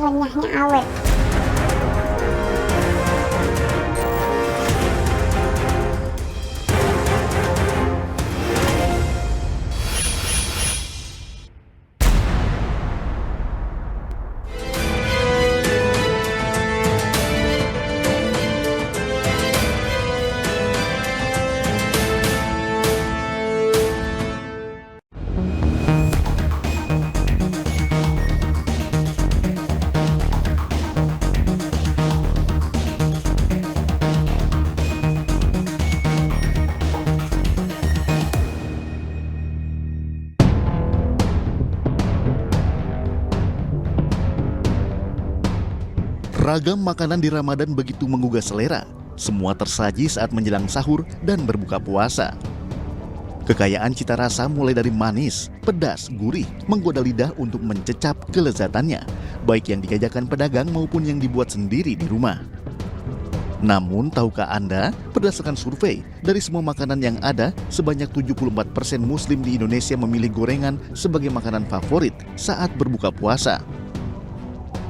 renyahnya awet. Ragam makanan di Ramadan begitu menggugah selera. Semua tersaji saat menjelang sahur dan berbuka puasa. Kekayaan cita rasa mulai dari manis, pedas, gurih, menggoda lidah untuk mencecap kelezatannya, baik yang dijajakan pedagang maupun yang dibuat sendiri di rumah. Namun, tahukah Anda, berdasarkan survei, dari semua makanan yang ada, sebanyak 74% Muslim di Indonesia memilih gorengan sebagai makanan favorit saat berbuka puasa.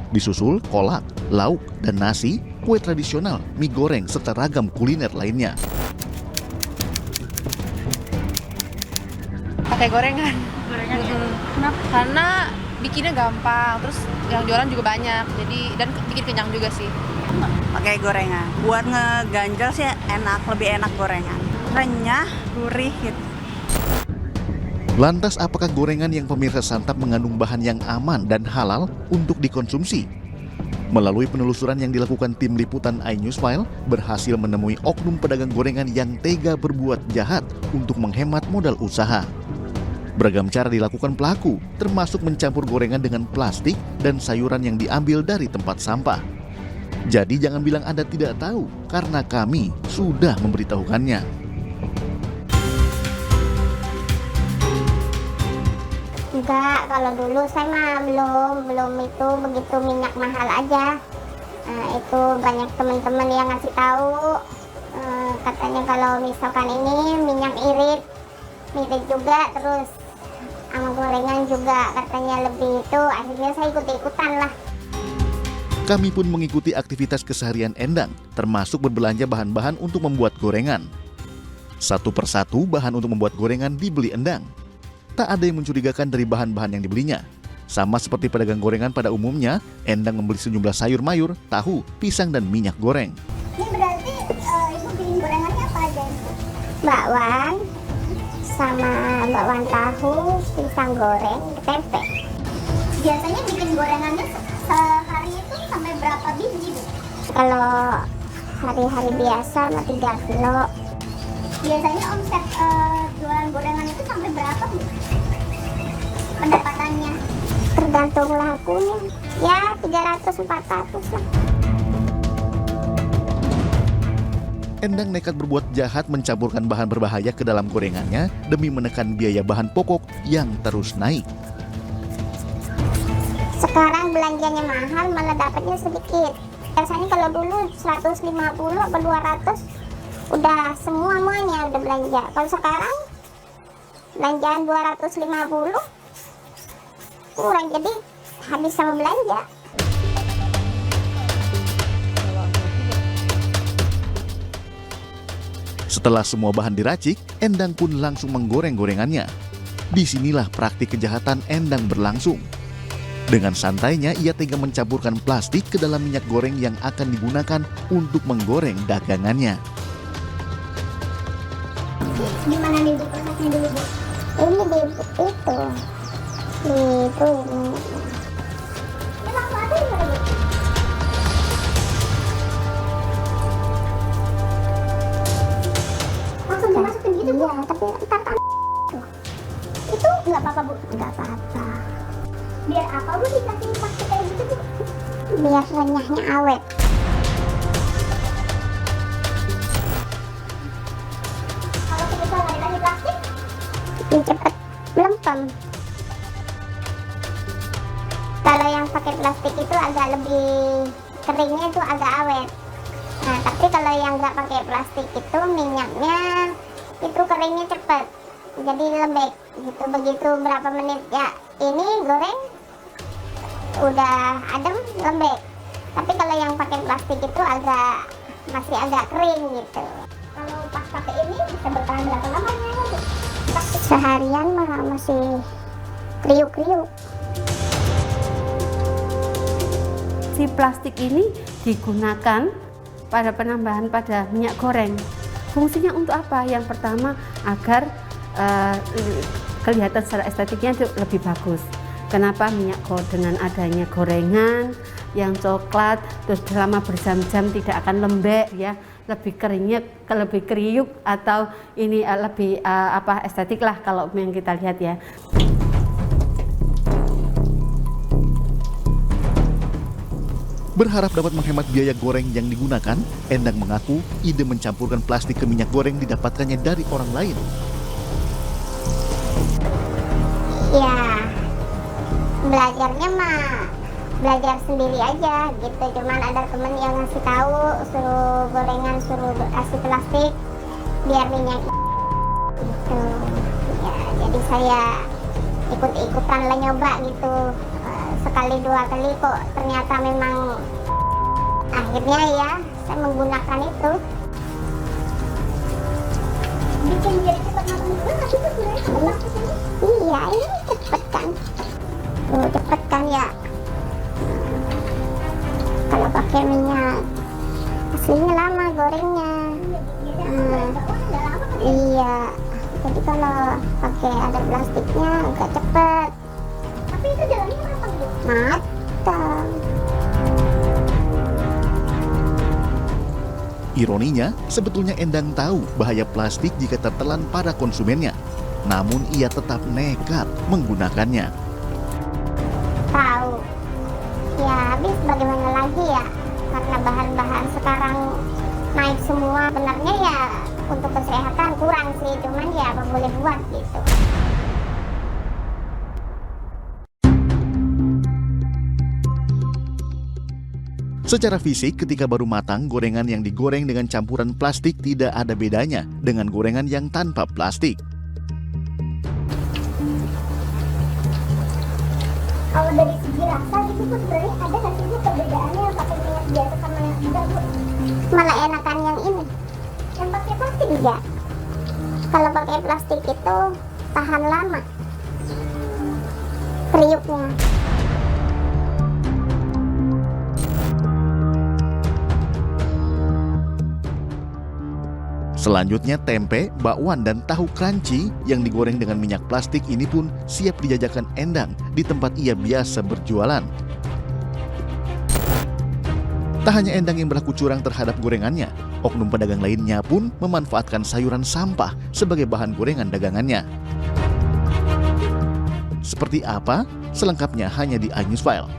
Disusul kolak, lauk, dan nasi, kue tradisional, mie goreng, serta ragam kuliner lainnya. Pakai gorengan. Kenapa? Karena bikinnya gampang, terus yang jualan juga banyak, jadi dan bikin kenyang juga sih. Pakai gorengan. Buat ngeganjel sih enak, lebih enak gorengan. Renyah, gurih gitu. Lantas apakah gorengan yang pemirsa santap mengandung bahan yang aman dan halal untuk dikonsumsi? Melalui penelusuran yang dilakukan tim liputan iNewsFile, berhasil menemui oknum pedagang gorengan yang tega berbuat jahat untuk menghemat modal usaha. Beragam cara dilakukan pelaku, termasuk mencampur gorengan dengan plastik dan sayuran yang diambil dari tempat sampah. Jadi jangan bilang Anda tidak tahu, karena kami sudah memberitahukannya. Enggak, kalau dulu saya mah belum itu begitu minyak mahal aja. Nah, itu banyak teman-teman yang ngasih tahu, katanya kalau misalkan ini minyak irit juga, terus sama gorengan juga katanya lebih itu, akhirnya saya ikut-ikutan lah. Kami pun mengikuti aktivitas keseharian Endang, termasuk berbelanja bahan-bahan untuk membuat gorengan. Satu persatu bahan untuk membuat gorengan dibeli Endang. Tak ada yang mencurigakan dari bahan-bahan yang dibelinya. Sama seperti pedagang gorengan pada umumnya, Endang membeli sejumlah sayur mayur, tahu, pisang, dan minyak goreng. Ini berarti ibu bikin gorengannya apa aja? Bakwan, sama bakwan tahu, pisang goreng, tempe. Biasanya bikin gorengannya sehari itu sampai berapa biji, Bu? Kalau hari-hari biasa mah 3 kilo. Biasanya omset jualan gorengan itu sampai berapa, Bu? Pendapatannya? Tergantung lakunya. Ya 300-400 lah. Endang nekat berbuat jahat mencampurkan bahan berbahaya ke dalam gorengannya demi menekan biaya bahan pokok yang terus naik. Sekarang belanjanya mahal, malah dapatnya sedikit. Biasanya kalau dulu 150 atau 200 udah semuanya udah belanja. Kalau sekarang belanjaan 250 kurang, jadi habis sama belanja. Setelah semua bahan diracik, Endang pun langsung menggoreng gorengannya. Disinilah praktik kejahatan Endang berlangsung. Dengan santainya, ia tega mencampurkan plastik ke dalam minyak goreng yang akan digunakan untuk menggoreng dagangannya. Gimana nih prosesnya dulu, Bu? Ini di itu. Itu. Emang ada ya, Bu? Langsung dimasukin gitu, Bu? Iya, tapi ntar itu nggak apa-apa, Bu? Nggak apa-apa. Biar apa, Bu, dikasih plastik kayak gitu, Bu? Biar renyahnya awet. Kalau kita nggak dikasih plastik, lebih cepat melempem. Kalau yang pakai plastik itu agak lebih keringnya itu agak awet. Nah, tapi kalau yang nggak pakai plastik itu minyaknya itu keringnya cepat, jadi lembek gitu. Begitu berapa menit ya ini goreng udah adem lembek. Tapi kalau yang pakai plastik itu masih agak kering gitu. Kalau pas pakai ini bisa bertahan berapa lamanya? Seharian malah masih kriuk-kriuk. Si plastik ini digunakan pada penambahan pada minyak goreng. Fungsinya untuk apa? Yang pertama agar kelihatan secara estetiknya itu lebih bagus. Kenapa minyak dengan adanya gorengan yang coklat terus selama berjam-jam tidak akan lembek ya, lebih keringnya lebih kriuk atau ini lebih estetik lah kalau yang kita lihat ya. Berharap dapat menghemat biaya goreng yang digunakan, Endang mengaku ide mencampurkan plastik ke minyak goreng didapatkannya dari orang lain. Ya, belajarnya mah belajar sendiri aja gitu. Cuman ada temen yang ngasih tahu suruh gorengan, suruh kasih plastik biar minyak gitu. Ya, jadi saya ikut-ikutan lah nyoba gitu. Sekali dua kali kok ternyata memang akhirnya ya saya menggunakan itu. Bikin jadi cepat matang juga nggak sih sebenarnya kalau plastik ini? Iya, ini cepet kan. Cepet kan ya. Kalau pakai minyak aslinya lama gorengnya. Iya. Jadi kalau pakai ada plastiknya agak cepet. Tapi itu jalannya matang gitu? Matang. Ironinya, sebetulnya Endang tahu bahaya plastik jika tertelan pada konsumennya. Namun ia tetap nekat menggunakannya. Tahu. Ya habis bagaimana lagi ya. Karena bahan-bahan sekarang naik semua. Benarnya ya untuk kesehatan kurang sih. Cuman ya apa boleh buat gitu. Secara fisik, ketika baru matang, gorengan yang digoreng dengan campuran plastik tidak ada bedanya dengan gorengan yang tanpa plastik. Kalau dari segi rasa gitu Bu, sebenarnya ada nggak sih Bu perbedaannya yang pakai minyak biasa sama yang enggak Bu? Malah enakan yang ini, yang pakai plastik juga. Kalau pakai plastik itu tahan lama kriuknya. Selanjutnya tempe, bakwan, dan tahu crunchy yang digoreng dengan minyak plastik ini pun siap dijajakan Endang di tempat ia biasa berjualan. Tak hanya Endang yang berlaku curang terhadap gorengannya, oknum pedagang lainnya pun memanfaatkan sayuran sampah sebagai bahan gorengan dagangannya. Seperti apa? Selengkapnya hanya di iNews File.